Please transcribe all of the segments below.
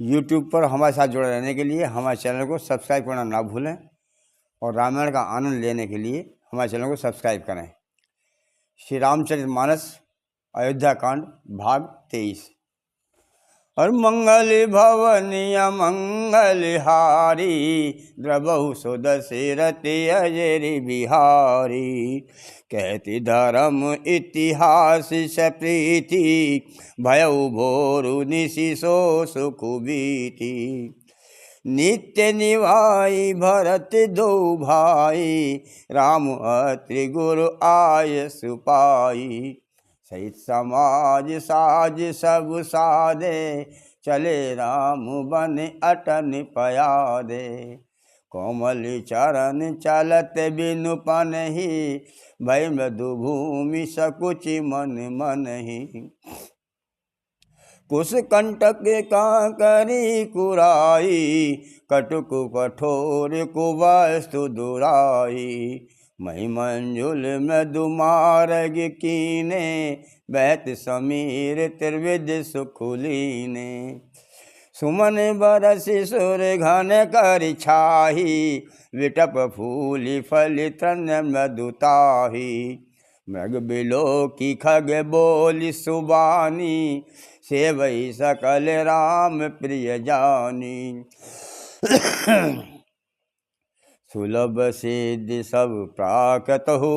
YouTube पर हमारे साथ जुड़े रहने के लिए हमारे चैनल को सब्सक्राइब करना ना भूलें और रामायण का आनंद लेने के लिए हमारे चैनल को सब्सक्राइब करें। श्री रामचरितमानस अयोध्या कांड भाग 23। और मंगल भवनीय मंगलहारी द्रबहु सो दशरथि अजरि बिहारी। कहति धर्म इतिहास सप्रीति भयउ भोरु निशि सो सुख बीति। नित्य निभाई भरत दो भाई राम अत्रि गुरु आय सुपाई। सहित समाज साज सब साधे चले राम बन अटन पयादे। कोमल चरण चलत बिनु पनहि भय मृदु भूमि सकुचि मन मनहि। कुश कंटक कांकरी कुराई कटुक कठोर कुवस्तु दुराई। मही मंजुल मृदु मार्ग कीने बहत समीर त्रिविध सुखुलीने। सुमन बरसि सुर घन कर छाही विटप फूलि फलि तृण मृदुताही। मृग बिलो की खग बोली सुबानी सेवई सकल राम प्रिय जानी। सुलभ सिद्धि सब प्राकत हो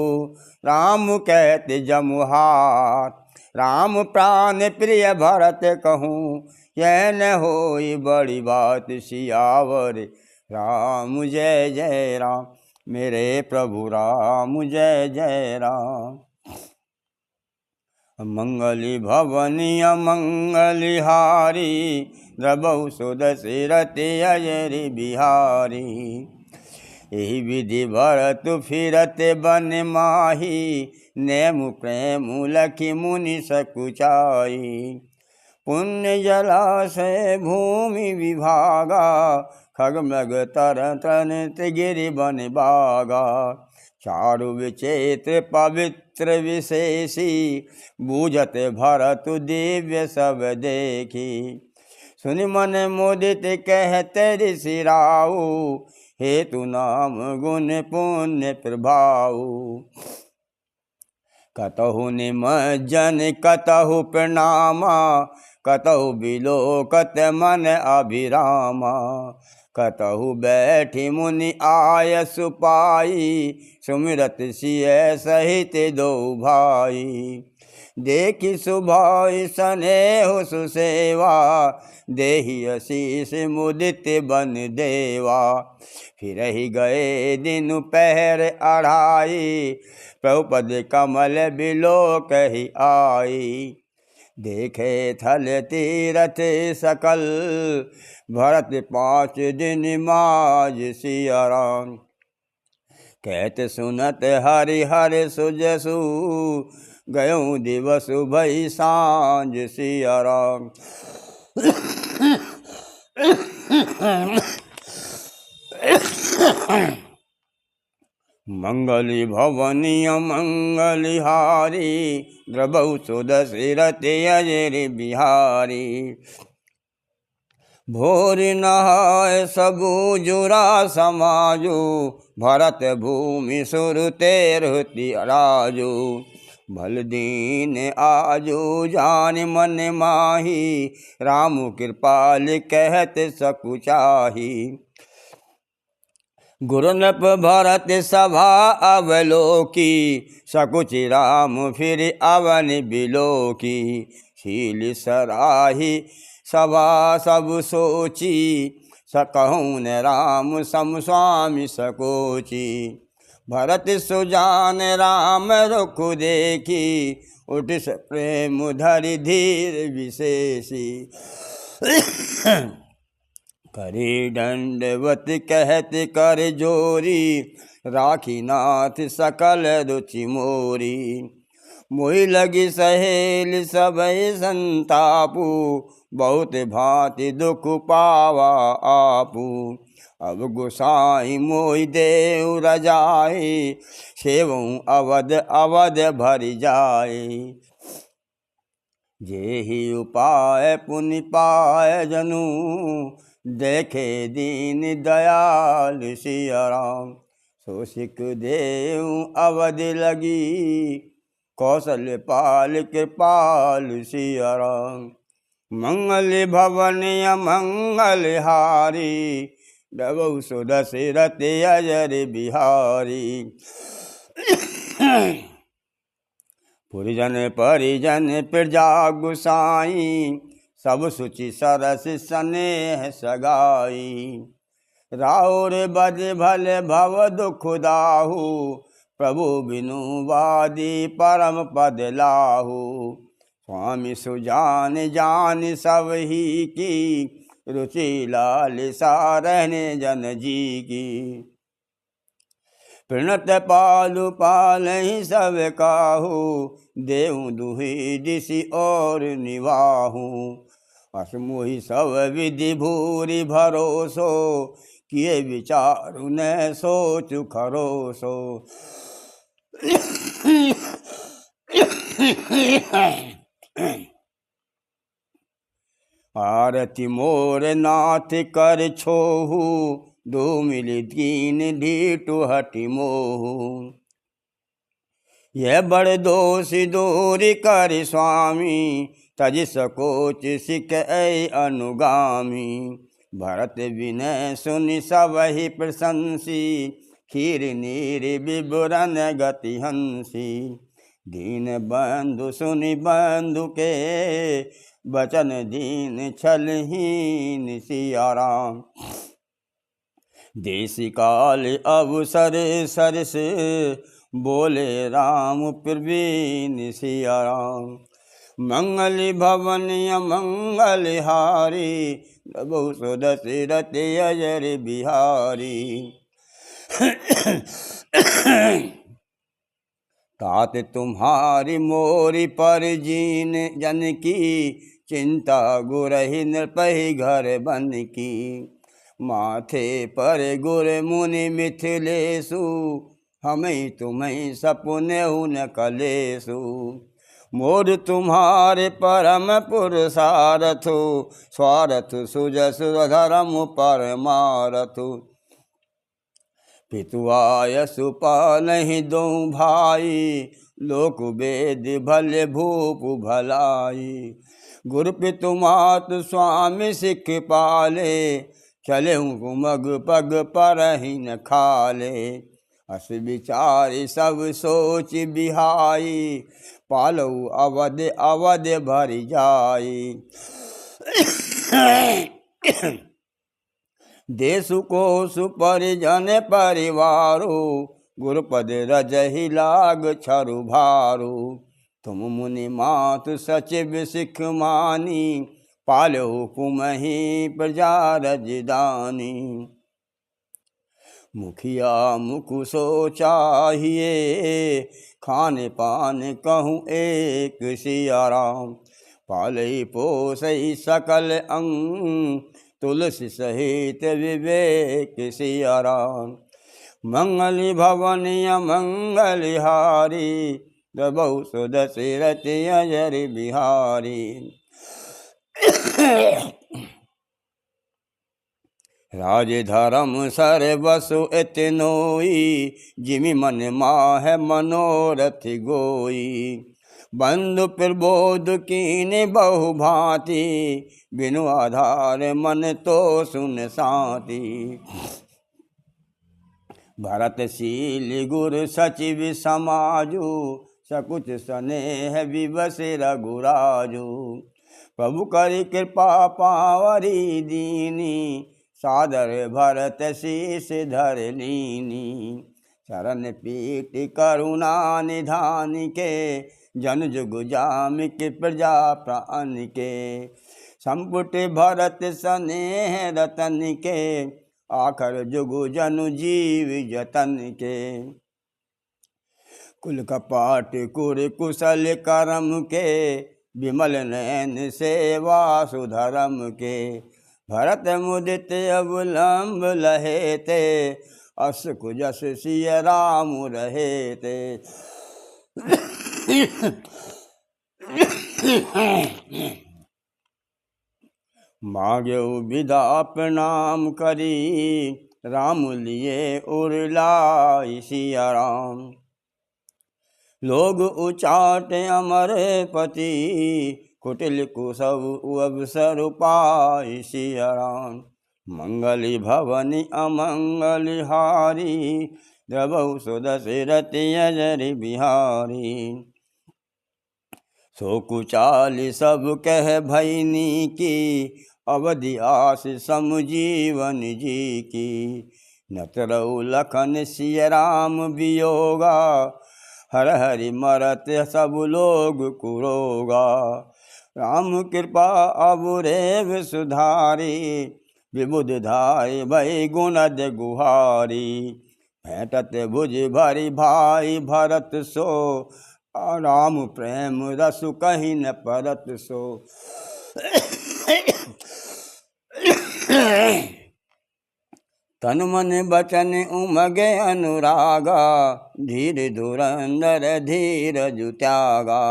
राम कहते जमुहार। राम प्राण प्रिय भरत कहूँ यह न होई बड़ी बात सियावर। राम जय जय राम मेरे प्रभु राम जय जय राम। मंगली भवनीय मंगलहारी द्रबहु सो दशरथि अजरि बिहारी। यही विधि भरत फिरत बन माही नेम प्रेम लखि मुनि सकुचाई। पुण्य जलाशय भूमि विभागा खग मृग तर तन गिरि बन बागा। चारु विचेत्र पवित्र विशेषी बूझत भरत दिव्य सब देखी। सुनि मन मुदित कहते ऋषि राऊ हेतु नाम गुण पुण्य प्रभाऊ। कतहु निमज्जन कतहु प्रणामा कतहु बिलोकत मन अभिरामा। कतहु बैठी मुनि आय सुपाई सुमिरत सिय सहित दो भाई। देखि सुभाई स्नेह सुसेवा देहि आशीष मुदित बन देवा। फिर ही गए दिन पहर अढ़ाई प्रभुपद कमल बिलोक ही आई। देखे थल तीरथ सकल भरत 5 दिन माज सिया राम। कहत सुनत हरि हरि सुजसु गयों दिवस भई सांझ सिया राम। मंगली भवनीय मंगलहारी द्रबहु सो दशरथि अजरि बिहारी। भोर नहाय सबु जुरा समाजु भरत भूमि सुरते रहति राजू। भल दीन आजू जान मन माही राम कृपाल कहत सकुचाही। गुरुनप भरत सभा अवलोकी सकुचि राम फिर अवन बिलोकी। शील सराही सभा सब सोची सकहूँ न राम सम स्वामी सकोची। भरत सुजान राम रुख देखी उठ प्रेम धरि धीर विशेषी। करी दंडवत कहत कर जोरी राखी नाथ सकल रुचि मोरी। मोहि लगी सहेल सबई संतापू बहुत भांति दुख पावा आपू। अब गोसाई मोहि देव रजाई सेवऊँ अवध अवध भरि जाए। जेहि उपाय पुनि पाय जनु, देखे दीन दयाल सिया राम। सो सिख देव अवध लगी, कौशल पाल कृपाल सिया राम। मंगल भवन अमंगल हारी, डबऊ सो दशरथ अजर बिहारी। पुरजन परिजन प्रजा गुसाई, सब सुचि सरस स्नेह सगाई। राउर बद भल भव दुख दाहु, प्रभु बिनु वादी परम पद लाहु। स्वामी सुजान जान सब ही की, रुचि लालिसा रहने जन जी की। प्रणत पालु पालहि सब काहू, देहु दुहि दिशि और निवाहू। असमुहि सब विधि भूरि भरोसो, किए विचारु न सोचु खरोसो। आरती मोर नाथ कर छोहू, दो मिली दीन ढीटु हटि मोहू। यह बड़ दोष दूरी कर स्वामी, तज सकोच सिख ऐ अनुगामी। भरत विनय सुनि सबहि प्रशंसी, खीर नीर विवरण गति हंसी। दीन बंधु सुनि बंधु के, बचन दीन छलहीन सिया राम। देश काल अवसर सरस, बोले राम प्रवीण सिया राम। मंगल भवन अमंगल हारी, डबऊ सो दशरथ अजर बिहारी। तात तुम्हारी मोरी पर जीन जन की, चिंता गुरहि नृपहि घर बन की। माथे पर गुर मुनि मिथिलेशु, हमें तुम्हें सपुनेहु न कलेसु। मोर तुम्हारे परम पुरुषारथु, स्वारथ सुजसु धर्म परमारथु। पितु आयसु पालहि दो भाई, लोक वेद भले भूप भलाई। गुरु पितु मातु स्वामी सिख पाले, चले मग पग परहि न खाले। अस विचारि सब सोच बिहाई, पालऊ अवध अवध भरि जाई। देशु कोसु परिजन परिवारो, गुरुपद रजहि लाग छरु भारो। तुम मुनि मातु सचिव सिख मानी, पालहु पुमहि प्रजा रजदानी। मुखिया मुकु सो चाहिए, खाने पान कहूँ एक सिया राम। पालई पोसई सकल अंग, तुलसी सहित विवेक सिया राम। मंगल भवन अमंगल हारी, डबऊ सो दशरथ अजर बिहारी। राज धर्म सर बसु इतनोई, जिमि मन माह मनोरथ गोई। बंधु प्रबोध कीन्ह बहु भांति, बिनु आधार मन तो सुन साति। भरतशील गुरु सचिव समाजु, सकुच स्नेह विवश रघुराजु। प्रभु करि कृपा पावरी दीनी, सादर भरत शीस धर लीनी। शरण पीठ करुणा निधान के, जन जुग जामिक प्रजा प्राण के। संपुट भरत स्नेह रतन के, आखर जुगु जनु जीव जतन के। कुल कपाट कुर कुशल करम के, विमल नयन सेवा सुधरम के। भरत मुदित अवलंब लहे ते, अस कुजस सिय राम रहे ते। मांग्यो विदा प्रणाम करी, राम लिए उरलाई सिया राम। लोग उचाटे अमर पति, कुटिल कुशव अवसर पाई सिया राम। मंगली भवनि अमंगल हारी, द्रवौ सुदशरथ अजर बिहारी। सो कुचाल सब कह भैनी की, अवधि आस समजीवन जी की। नतरौ लखन सिय राम वियोगा, हर हरि मरत सब लोग कुरोगा। राम कृपा अब रेव सुधारी, विबुध धाय भय गुणद गुहारी। भेंटत भुज भरि भाई भरत सो, राम प्रेम रसु कहीं न परत सो। तन मन बचन उमगे अनुरागा, धीर धुरंधर धीरज त्यागा।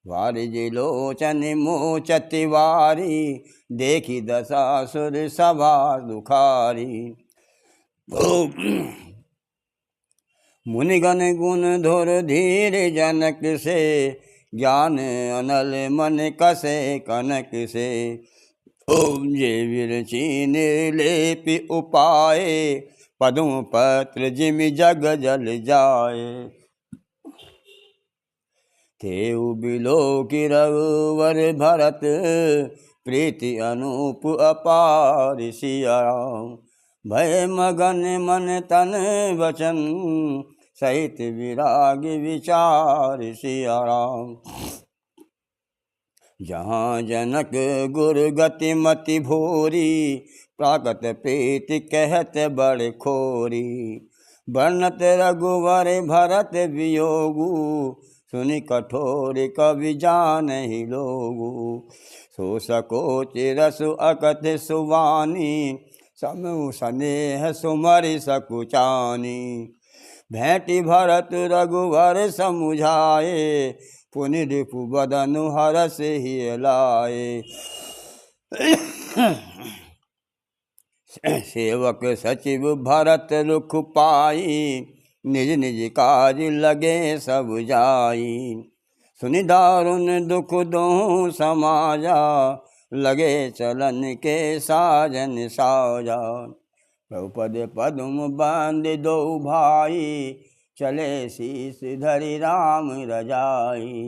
वारिज लोचन मोचति वारी, देखी दशासुर सभा दुखारी। मुनिगण गुण धुर धीर जनक से, ज्ञान अनल मन कसे कनक से। ओम जे विरचि निर्लेपि उपाय, पदों पत्र जिमि जग जल जाए। तेउ बिलोकि रघुवर भरत, प्रीति अनूप अपार सिया राम। भय मगन मन तन वचन, सहित विराग विचार सिया राम। जहाँ जनक गुर गति मति भोरी, प्राकट प्रीति कहत बड़ खोरी। वर्णत रघुवर भरत वियोगु, सुनि कठोर कवि जानहि लोगु। सो सकोच रसु अकथ सुवानी, समूह स्नेह सुमरि सकुचानी। भेंटि भरत रघुवर समुझाए, पुनि रिपु बदनु हरष ही लाए। सेवक सचिव भरत रुख पाई, निज निज काज लगे सब जाई। सुनि दारुन दुख दोहु समाजा, लगे चलन के साजन साजा। प्रभुपद पद्म बंद दो भाई, चले शीस धरि राम रजाई।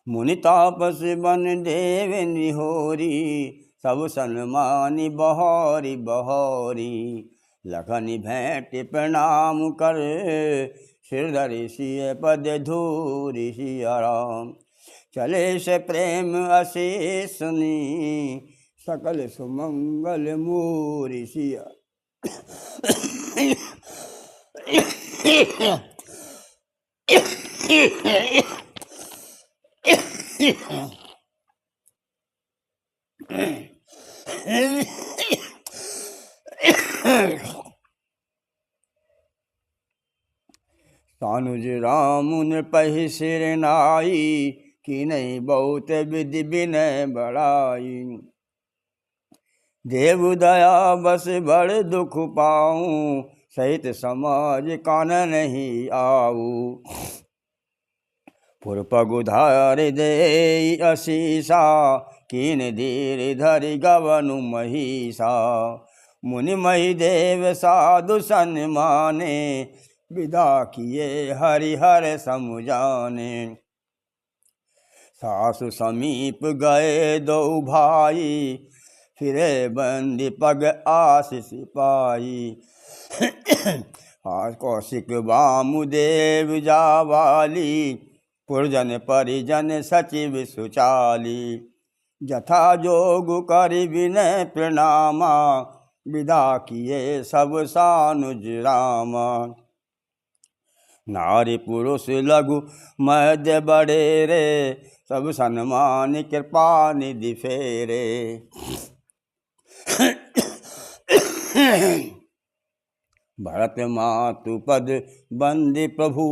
मुनि तापस बन देव निहोरी, सब सन्मानि बहोरी बहोरी। लखन भेंट प्रणाम कर, सिर धरि सिय पद धूरि सिया राम। चले से प्रेम असीस सुनी, सकल सुमंगल मोरि सिया। सानुज राम नृपहि सिर नाई, की नहीं बहुत विधि विनय बढ़ाई। देव दया बस बड़ दुख पाऊं, सहित समाज कान नहीं आऊ। पुरपगुधार दे असीसा, कीन धीर धरि गवनु महिषा। मुनि मही देव साधु सन्माने, विदा किए हरिहर समुझाने। सासु समीप गए दो भाई, फिरे बंदी पग आशीष पाई। कौशिक वामुदेव जावाली, पुरजन परिजन सचिव सुचाली। जथा जोग करि विनय प्रणामा, विदा किए सब सानुज रामा। नारी पुरुष लघु मध्य बड़ेरे, सब सन्मान कृपा निधि फेरे। भरत मातु पद बंदी प्रभु,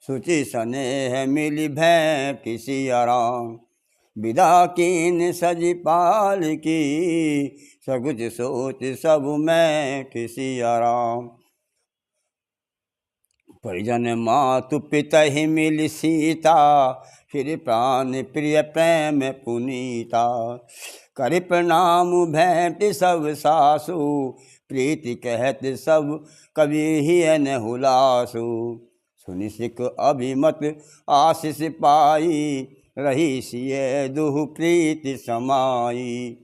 सुचि स्नेह मिली भेंट सिया राम। विदा कीन सजी पाल की, सकुच सोच सब मैं सिया राम। परिजन मातु पिता ही मिली सीता, फिर प्राण प्रिय प्रेम पुनीता। कर प्रणाम भेंट सब सासु, प्रीति कहत सब कवि ही न हुलासु। सुनि सिख अभिमत आशीष पाई, रही सिय दुह प्रीति समाई।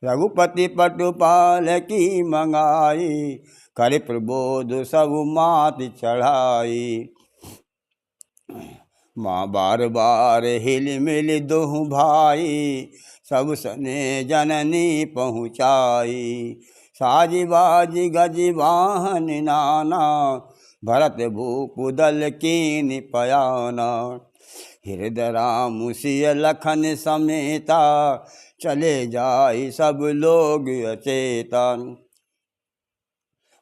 रघुपति पटुपाल की मंगाई, कर प्रबोध सब मात चढ़ाई। माँ बार बार हिल मिल दोहु भाई, सब सने जननी पहुँचाई। साजी बाजी गज वाहन नाना, भरत भूप दल कीन पयाना। हृदय राम सिय लखन समेता, चले जाई सब लोग अचेतन।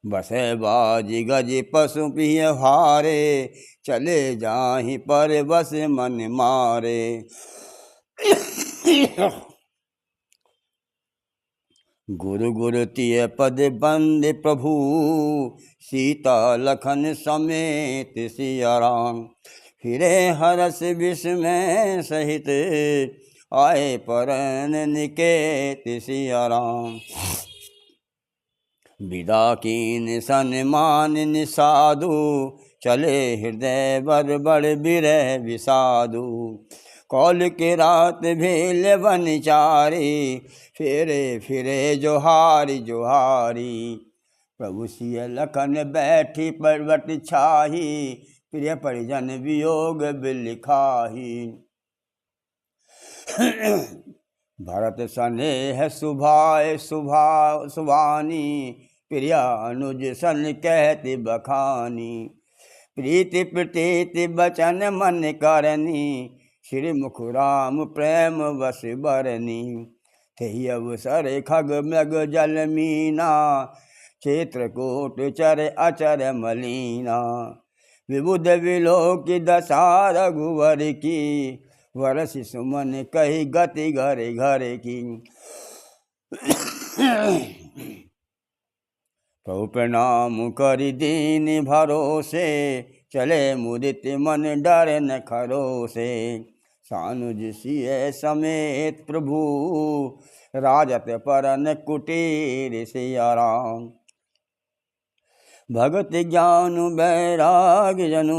बसे बाजी गज पशु पिय हारे, चले जाहि पर बस मन मारे। गुरु गुरु तिय पद बंद प्रभु, सीता लखन समेत सिया राम। फिरे हरस विस्मय सहित, आए परन निकेत सिया राम। विदा कीन सन्मान निसाधु, चले हृदय बर बड़ बिरह विषादु। कौल के रात भेल वनचारी, फिरे फिरे जोहारी जोहारी। प्रभु सिय लखन बैठी पर्वत छाही, प्रिय परिजन वियोग बिलखाही। भरत स्नेह सुभाय सुभानी, प्रिया अनुज सन कहति बखानी। प्रीति प्रतीति बचन मन करनी, श्री मुख राम प्रेम वस बरनी। थे अवसर खग मृग जल मीना, क्षेत्रकूट चर अचर मलीना। विबुध विलोक दशा रघुवर की, वरस सुमन कही गति घर घर की। प्रभु प्रणाम करि दीन भरोसे, चले मुदित मन डर न खरोसे। सानुज सिय समेत प्रभु, राजत परन कुटीर सिया राम। भगत ज्ञान बैराग्य जनु,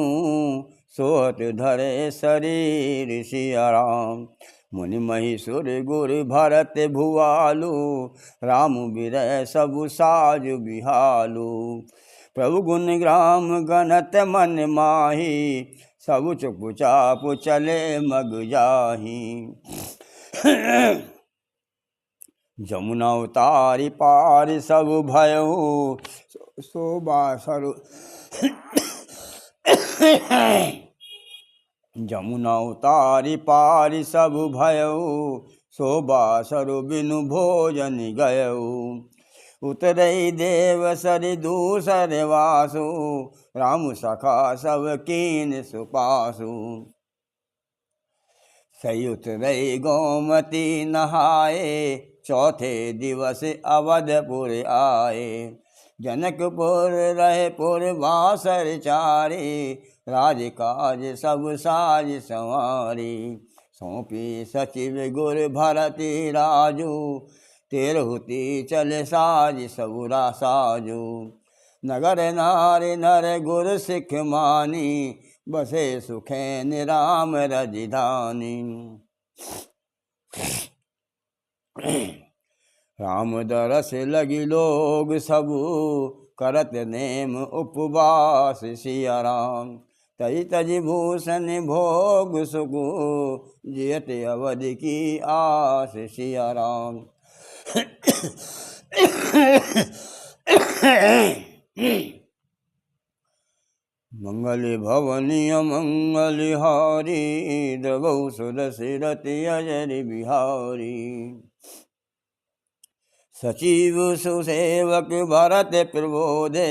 सोहत धरे शरीर सिया राम। मुनि महिषुर गुर भरत भुआलु, राम बिरह सबु साज बिहालु। प्रभु गुण ग्राम गणत मन माही, सबु चुप चाप चले मग जाही। जमुना उतारी पार सब भयउ, शोभा सरु जमुना उतारी पार सब भयउ, शोभा सरु बिनु भोजन गयउ। उतरई देव सरि दूसर वासु, राम सखा सब कीन सुपासु। सही उतरई गोमती नहाए, चौथे दिवस अवधपुर आए। जनकपुर रहे पुरवासर चारे, राजकाज सब साज संवारी। सौंपी सचिव गुर भरती राजू, तेरहुती चल साज सबुरा साजू। नगर नारी नर गुर सिख मानी, बसे सुखैन राम रजधानी। राम दरस लगी लोग सबु, करत नेम उपवास सिया राम। तई तज भूषण भोग सुगु, जियत अवध की आस सिया राम। मंगल भवनीय मंगलहारी, द्रवौ सुदशरथ अजर बिहारी। सचिव सुसेवक भरत प्रबोधे,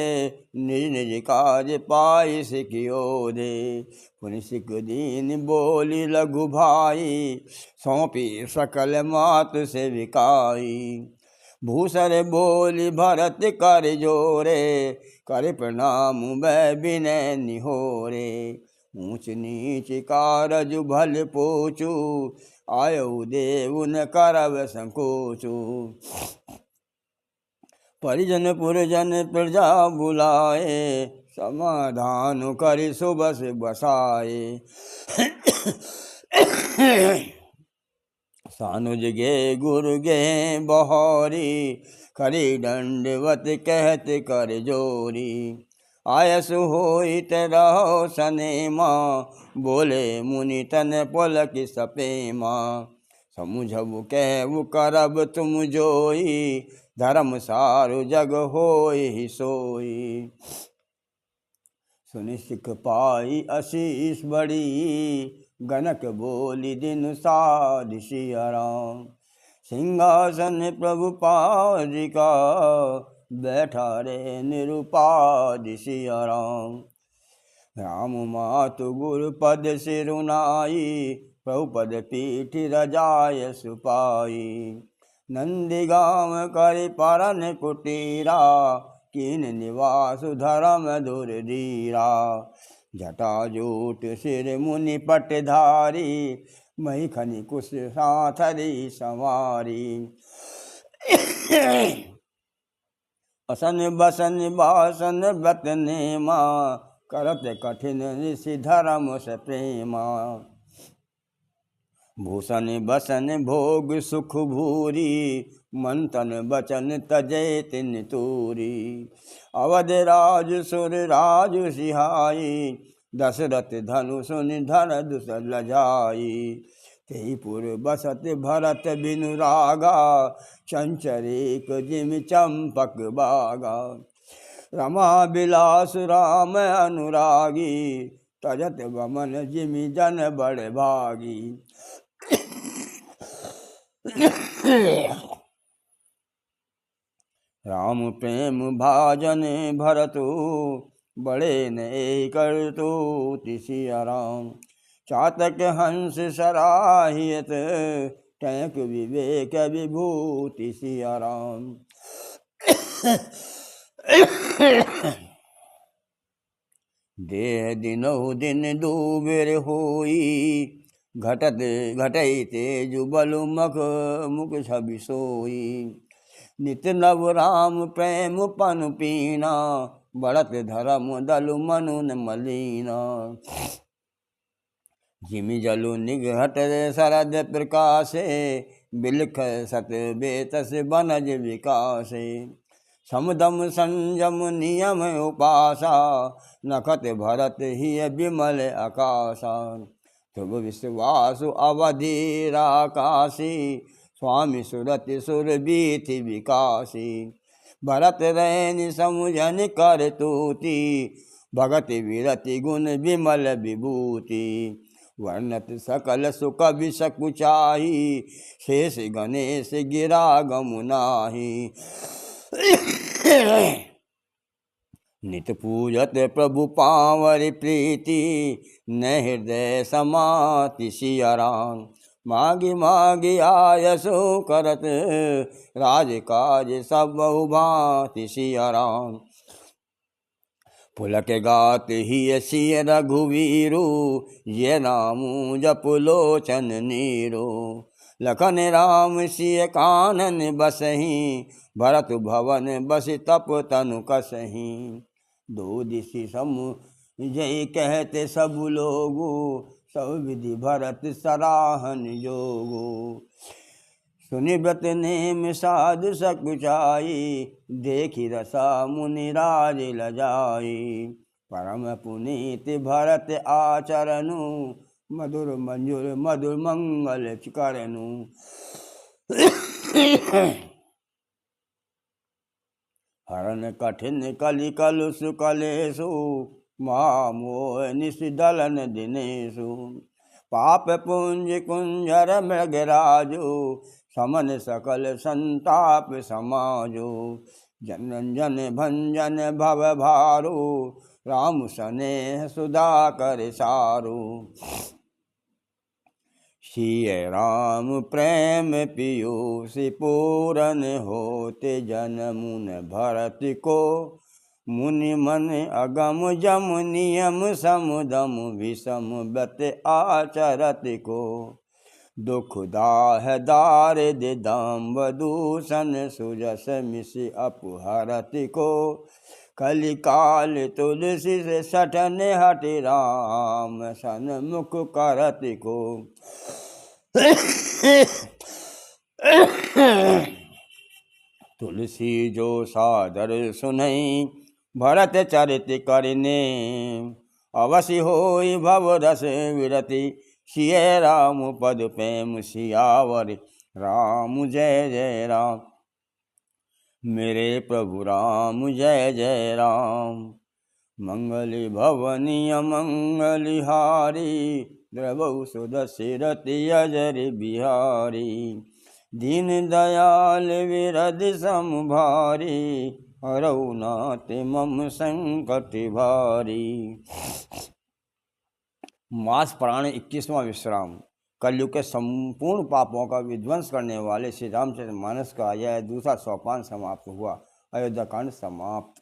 निज निज काज पाई सिखियो दे। पुनि सिख दीन बोली लघु भाई, सौंपी सकल मात सेविकाई। भूसर बोली भरत कर जोरे, कर प्रणाम बै विनय निहोरे। ऊंच नीच कारज भल पोचू, आयु देव न करब संकोचू। परिजन पुरजन प्रजा बुलाए, समाधान करि सुबस बसाए। सानुज गे गुरु गे बहोरी, करी दंडवत कहत कर जोरी। आयस होई रहो सनेमा, बोले मुनि तन पुलक सपेमा। समुझबु कहबु करब तुम जोई, धर्म सारु जग होई सोई। सुनि सिख पाई आशीष बड़ी, गनक बोली दिन साध सिया राम। सिंहासन प्रभु पादिका, बैठा रे निरुपाद सिया राम। राम मातु गुरु पद सिरुनाई, प्रभु पद पीठ रजाय सुपाई। नंदी गाँव कर परन कुटीरा, कीन निवास धर्म धुर धीरा। जटा जूट सिर मुनि पटधारी, मही खनि कुश साथरी संवारी। असन बसन बासन व्रत नेमा, करत कठिन ऋषि धर्म से प्रेमा। भूषण बसन भोग सुख भूरी, मन तन बचन तजै तिन तूरी। अवध राज सुर राज सिहाई, दशरथ धनु सुनि धन दुस लजाई। तेईपुर बसत भरत बिनु रागा, चंचरेक जिम चंपक बागा। रमा बिलास राम अनुरागी, तजत बमन जिमि जन बड़ भागी। राम प्रेम भाजन भरतु, बड़े ने करतु सिया राम। चातक हंस सराहियत, टैक विवेक विभूति सिया राम। देह दिनहु दिन दूबेर होई, घटत घटई तेजु बलु मुख छवि सोई। नित नव राम प्रेम पनु पीना, बढ़त धर्म दलु मनु न मलीना। जिमि जलु निघट शरद प्रकाशे, बिलख सत बेतस बनज विकासे। समदम संयम नियम उपासा, नखत भरत ही विमल आकाशा। शुभ विश्वासु अवधि राकाशी, स्वामी सुरति सुर बीथि विकासी। भरत रैन समुझन कर तूति, भगति विरति गुण विमल विभूति। वर्णत सकल सुख विसकुचाही, शेष गणेश गिरा गमुनाही। नित पूजत प्रभु पावर प्रीति, न हृदय समाति सिया राम। मागी मागी आयसो करत, राज काज सब बहु भांति सिया राम। पुलक गात ही सिय रघुवीरु, ये नामु जप लोचन नीरो। लखन राम सिय कानन बसहि, भरत भवन बस तप तनु कसहि। दो दिशि समुझै कहते सब लोगो, सब विधि भरत सराहन जोगो। सुनि व्रत नेम साधु सकुचाई, देखि रसा मुनि राज लजाई। परम पुनीत भरत आचरनु, मधुर मंजुर मधुर मंगल करनु। हरण कठिन कलि कलुष कलेशु, महामोह निशिदलन दिनेशु। पाप पुंज कुंजर मृगराजु, समन सकल संताप समाजो। जन जन भंजन भव भारो, राम सनेह सुधा कर सारो। सिय राम प्रेम पीयूष पूरन होते, जन मुन भरत को मुनि मन अगम जम नियम समदम विषम बत आचरत को। दुख दाह दारिद दाम्ब दूषण सुजस मिस अपहरत को। कलिकाल तुलसी से सठन हट राम सन्मुख करत को। तुलसी जो सादर सुनई भरत चरित करने। अवश्य होई भव रस विरति, सिय राम पद प्रेम सियावर। राम जय जय राम, मेरे प्रभु राम जय जय राम। मंगल भवनीय मंगलिहारी, द्रवौ सुदशरथि अजर बिहारी। दीन दयाल विरद समभारी, हरौ नाथ मम संकट भारी। मास पुराण 21वां विश्राम। कलयुग के संपूर्ण पापों का विध्वंस करने वाले श्री रामचरितमानस का यह दूसरा सोपान समाप्त हुआ। अयोध्या कांड समाप्त।